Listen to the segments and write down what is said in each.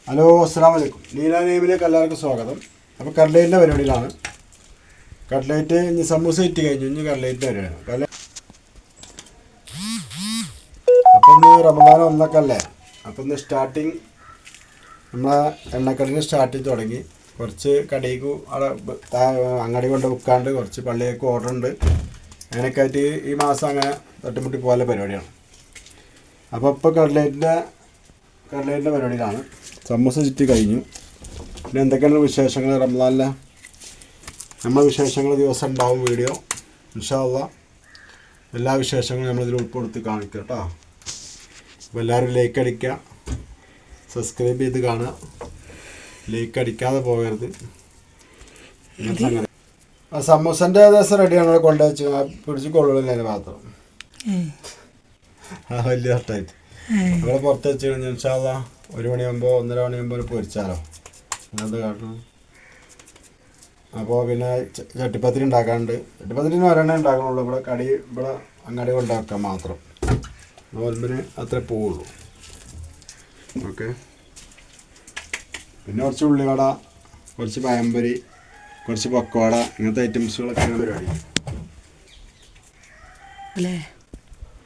Hello അസ്സലാമു അലൈക്കും. നീല നെയിമിലേക്ക് എല്ലാവർക്കും സ്വാഗതം. അപ്പോൾ കട്ട്ലേറ്റിൻ്റെ പരിപാടിയിലാണ്. കട്ട്ലേറ്റ് ഇനി സമൂസ ഇറ്റ് കഴിഞ്ഞു, ഇനി കട്ട്ലേറ്റിൻ്റെ പരിപാടിയാണ്. അപ്പം ഇന്ന് റമദാൻ ഒന്നൊക്കെ അല്ലേ, അപ്പം ഇന്ന് സ്റ്റാർട്ടിങ് നമ്മളെ എണ്ണക്കടലിന് സ്റ്റാർട്ടിങ് തുടങ്ങി. കുറച്ച് കടയിലേക്ക് അവിടെ അങ്ങാടി കൊണ്ട് വിൽക്കാണ്ട് കുറച്ച് പള്ളിയേക്ക് ഓർഡർ ഉണ്ട്. അങ്ങനെയൊക്കെ ആയിട്ട് ഈ മാസം അങ്ങനെ തട്ടിമുട്ടി പോലെ പരിപാടിയാണ്. അപ്പോൾ ഇപ്പോൾ കട്ട്ലേറ്റിൻ്റെ പരിപാടിയിലാണ്. സമൂസ ചുറ്റി കഴിഞ്ഞു. പിന്നെ എന്തൊക്കെയാണ് വിശേഷങ്ങൾ റമദാനിലെ നമ്മളെ വിശേഷങ്ങൾ ദിവസം ഉണ്ടാവും വീഡിയോ ഇൻഷാ അല്ലാഹ്. എല്ലാ വിശേഷങ്ങളും നമ്മളിതിൽ ഉൾപ്പെടുത്തി കാണിക്കുക കേട്ടോ. അപ്പോൾ എല്ലാവരും ലൈക്ക് അടിക്കുക, സബ്സ്ക്രൈബ് ചെയ്ത് കാണുക, ലൈക്ക് അടിക്കാതെ പോകരുത്. ആ സമൂസൻ്റെ ഏകദേശം റെഡിയാണ്. കൊണ്ടുവച്ച് പിടിച്ച് കൊള്ളില്ല അതിന് മാത്രം. വലിയ കഷ്ടായിട്ട് ഇവിടെ പുറത്ത് വെച്ച് കഴിഞ്ഞാൽ ഇൻഷാ അല്ലാഹ് 1 മണിയാകുമ്പോൾ 1:30 മണിയാകുമ്പോൾ പൊരിച്ചാലോ അങ്ങനത്തെ കാട്ടണം. അപ്പോൾ പിന്നെ ചട്ടിപ്പത്തിരി ഉണ്ടാക്കാറുണ്ട്. ചട്ടിപ്പത്തിരിന് ഒരെണ്ണേ ഉണ്ടാക്കണുള്ളൂ. ഇവിടെ അങ്ങാടി കൊണ്ടാക്കാൻ മാത്രം. നോൽമ്പിന് അത്രേ പോവുള്ളൂ. ഓക്കെ. പിന്നെ കുറച്ച് ഉള്ളിവട, കുറച്ച് പഴംപൊരി, കുറച്ച് പക്കവട, ഇങ്ങനത്തെ ഐറ്റംസുകളൊക്കെയാണ് പരിപാടി.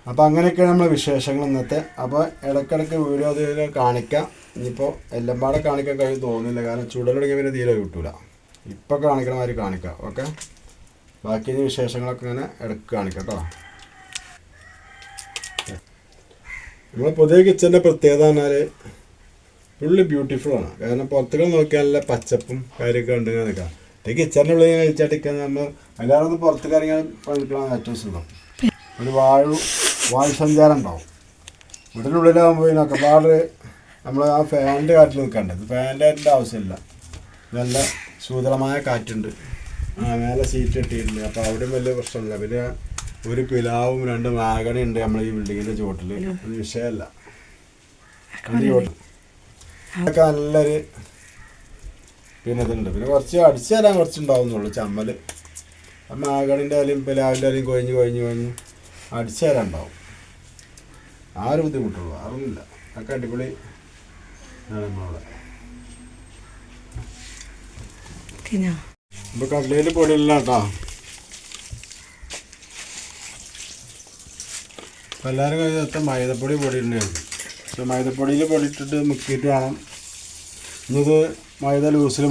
അപ്പോൾ അങ്ങനെയൊക്കെയാണ് നമ്മളെ വിശേഷങ്ങൾ ഇന്നത്തെ. അപ്പോൾ ഇടയ്ക്കിടയ്ക്ക് വീഡിയോ അതിൽ കാണിക്കാം. ഇനിയിപ്പോൾ എല്ലാം പാടെ കാണിക്കാൻ കഴിയും തോന്നുന്നില്ല, കാരണം ചുടലൊടുങ്ങിയ പിന്നെ തീരെ കിട്ടൂല. ഇപ്പോൾ കാണിക്കണ മാതിരി കാണിക്കാം. ഓക്കെ. ബാക്കി വിശേഷങ്ങളൊക്കെ ഇങ്ങനെ ഇടയ്ക്ക് കാണിക്കാം കേട്ടോ. നമ്മളെ പുതിയ കിച്ചൻ്റെ പ്രത്യേകത പറഞ്ഞാൽ ഫുള്ള് ബ്യൂട്ടിഫുള്ളാണ്. കാരണം പുറത്തേക്ക് നോക്കിയാൽ നല്ല പച്ചപ്പും കാര്യമൊക്കെ ഉണ്ട്. ഇങ്ങനെ നിൽക്കാം. ഈ കിച്ചൻ്റെ ഉള്ളിൽ കഴിച്ചാട്ടിക്കാൻ നമ്മൾ എല്ലാവരും ഒന്ന് പുറത്തേക്ക് ഇറങ്ങിയാൽ പണിക്കണം ഏറ്റവും സുഖം. ഒരു വായു സഞ്ചാരം ഉണ്ടാവും. വീട്ടിനുള്ളിലാകുമ്പോൾ ഇതിനൊക്കെ പാട് നമ്മൾ ആ ഫാനിൻ്റെ കാറ്റിൽ നിൽക്കേണ്ടത്. ഫാനിൻ്റെ കാറ്റിൻ്റെ ആവശ്യമില്ല. നല്ല ശീതളമായ കാറ്റുണ്ട്. മേലെ സീറ്റ് ഇട്ടിട്ടുണ്ട്. അപ്പോൾ അവിടെയും വലിയ പ്രശ്നമില്ല. പിന്നെ ഒരു പിലാവും 2 മാഗണി ഉണ്ട് നമ്മൾ ഈ ബിൽഡിങ്ങിൻ്റെ ചുവട്ടിൽ. ഒരു വിഷയമല്ല. അതൊക്കെ നല്ലൊരു പിന്നെ ഇതുണ്ട്. പിന്നെ കുറച്ച് അടിച്ചു തരാൻ കുറച്ചുണ്ടാവുന്നുള്ളൂ ചമ്മൽ. ആ മാഗണിൻ്റെ അലയും പിലാവിൻ്റെ അലയും കൊഴിഞ്ഞ് അടിച്ചു തരാൻ ഉണ്ടാവും. ആ ഒരു ബുദ്ധിമുട്ടുള്ളൂ. അതൊന്നുമില്ല. അതൊക്കെ അടിപൊളി നമ്മളവിടെ. ഇപ്പോൾ കട്ട്ലേറ്റ് പൊടിയില്ല കേട്ടോ. അപ്പോൾ എല്ലാവരും കഴിഞ്ഞ മൈദപ്പൊടി പൊടിയിട്ടുണ്ടായിരുന്നു. പക്ഷേ മൈദപ്പൊടിയിൽ പൊടിയിട്ടിട്ട് മുക്കിയിട്ട് വേണം. ഇനിയിത് മൈദ ലൂസിൽ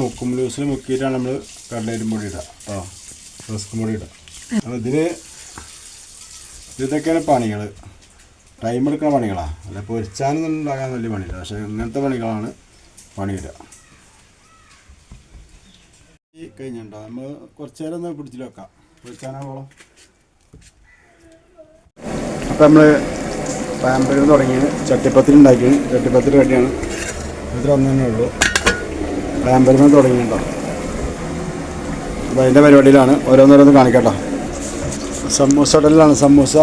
മുക്കിയിട്ടാണ് നമ്മൾ കട്ട്ലേറ്റും പൊടി ഇടുക കേട്ടോ. റസ്ക് പൊടി ഇടുക. അപ്പോൾ ഇതൊക്കെയാണ് പണികൾ. ടൈം എടുക്കുന്ന പണികളാണ്. അല്ല പൊരിച്ചാനൊന്നും ഉണ്ടാക്കാൻ വലിയ പണിയില്ല. പക്ഷേ ഇങ്ങനത്തെ പണികളാണ് പണിയിടുക. ഈ കഴിഞ്ഞിട്ടുണ്ടോ നമ്മൾ കുറച്ച് നേരം ഒന്ന് പിടിച്ചിട്ട് വെക്കാം പൊരിച്ചാനാവോളം. അപ്പം നമ്മൾ പാമ്പര് തുടങ്ങി ചട്ടിപ്പത്തിരി ഉണ്ടാക്കി. ചട്ടിപ്പത്തിരി റെഡിയാണ്. ഇത്ര ഒന്നേ ഉള്ളൂ. പാമ്പരുമ തുടങ്ങിയിട്ടുണ്ടോ. അപ്പോൾ അതിൻ്റെ പരിപാടിയിലാണ്. ഓരോന്നോരോന്ന് കാണിക്കട്ടോ. സമൂസ ഇടലാണ്. സമൂസ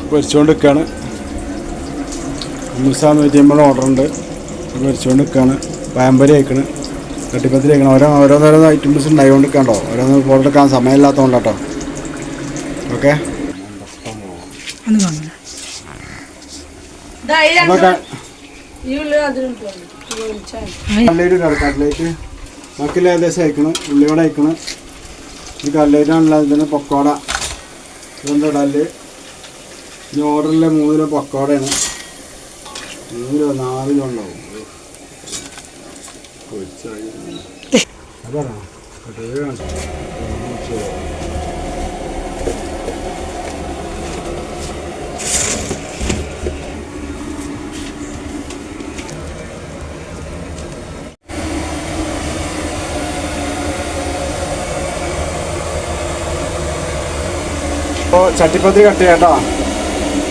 പൊരിച്ചുകൊണ്ട് നിൽക്കുകയാണ്. സമൂസ 150 ഓർഡർ ഉണ്ട്. പൊരിച്ചുകൊണ്ട് നിൽക്കുകയാണ്. പാമ്പരി അയക്കണ്, ചട്ടിപ്പത്തിരി അയക്കണം. ഓരോന്നോരോന്ന് ഐറ്റംസ് ഉണ്ടായിക്കൊണ്ട് നിൽക്കാണ്ടോ. ഓരോന്ന് ഫോട്ടോ എടുക്കാൻ സമയമില്ലാത്തതുകൊണ്ടാട്ടോ. ഓക്കെ. കട്ട്ലേറ്റ് ബാക്കിയുള്ള ഏകദേശം അയക്കണം. ഉള്ളിവട അയക്കണം. ഈ കട്ട്ലേറ്റാണല്ലോ. ഇതിന് പക്കോട ഇതുണ്ട് ഇടല്. ഇനി ഓർഡറിലെ 3 കിലോ പക്കോടയാണ്. 3 കിലോ 4 കിലോ ഉണ്ടാവും. അതാണോ ഇപ്പോൾ ചട്ടിപ്പത്തിരി കട്ട് ചെയ്യാം കേട്ടോ.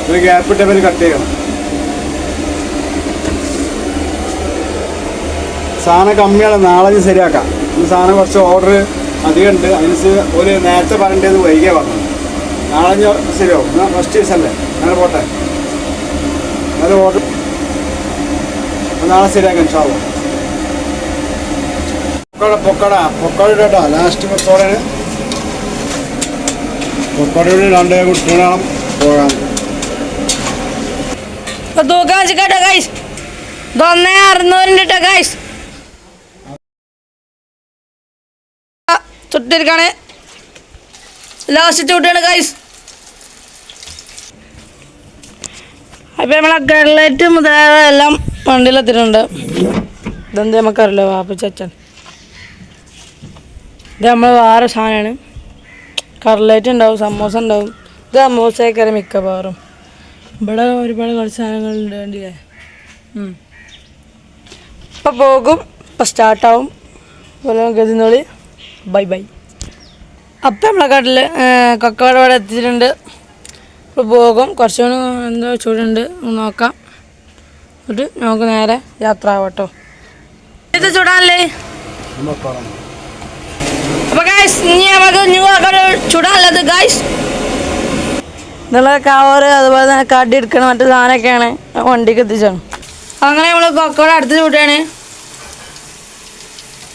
ഒരു ഗ്യാപ്പ് ഇട്ട പേര് കട്ട് ചെയ്യണം. സാധനം കമ്മിയാണ്. നാളെ ശരിയാക്കാം. ഈ സാധനം കുറച്ച് ഓർഡർ അധികം ഉണ്ട്. അതിന് ഒരു നേരത്തെ പറയേണ്ടത് വൈകിയ പറഞ്ഞു. നാളെ ശരിയാവും. ഫസ്റ്റ് ദിവസമല്ലേ, അങ്ങനെ പോട്ടെ. നല്ല ഓർഡർ നാളെ ശരിയാക്കാം ഇൻഷാ അല്ലാഹ്. പൊക്കോട കേട്ടോ. ലാസ്റ്റ് പൊക്കോടയാണ്. പൊക്കോടയോട് 2 കുട്ടികളാണ് പോകാൻ. Guys, 2,600 guys. ചുട്ടിരിക്കാണ്. ലാസ്റ്റ് ചൂട്ടാണ് ഗൈസ്. അപ്പം നമ്മളെ കട്ലറ്റ് മുതലായ എല്ലാം വണ്ടിയിലെത്തിയിട്ടുണ്ട്. ഇതെന്ത് നമുക്കറിയില്ല വാപ്പച്ചൻ. ഇത് നമ്മൾ വേറെ സാധനമാണ്. കട്ലറ്റ് ഉണ്ടാവും, സമോസ ഉണ്ടാവും. ഇത് സമോസയൊക്കെ മിക്കവാറും. ഇവിടെ ഒരുപാട് കുറച്ച് സാധനങ്ങളുണ്ട് വേണ്ടിയില്ലേ. ഇപ്പം പോകും, ഇപ്പം സ്റ്റാർട്ടാവും. ഗതിനോളി ബൈ ബൈ. അപ്പം നമ്മളെ കടലിൽ കൊക്കവട ഇവിടെ എത്തിയിട്ടുണ്ട്. ഇപ്പോൾ പോകും. കുറച്ചുകൂടി എന്തോ ചൂടുണ്ട് നോക്കാം. എന്നിട്ട് നമുക്ക് നേരെ യാത്ര ആവട്ടോ. ഇത് ചൂടാനല്ലേ? അപ്പോൾ ഗൈസ് ഇനി നമുക്ക് ചൂടാനല്ലത് ഗൈസ്. എന്നുള്ള കവറ് അതുപോലെ തന്നെ കടി എടുക്കണം മറ്റു സാധനമൊക്കെയാണ് വണ്ടിക്ക് എത്തിച്ചാണ്. അങ്ങനെ നമ്മൾ കൊക്കവട അടുത്ത് ചൂടാണ്.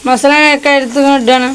മസാലയൊക്കെ എടുത്ത് ഇടുകയാണ്.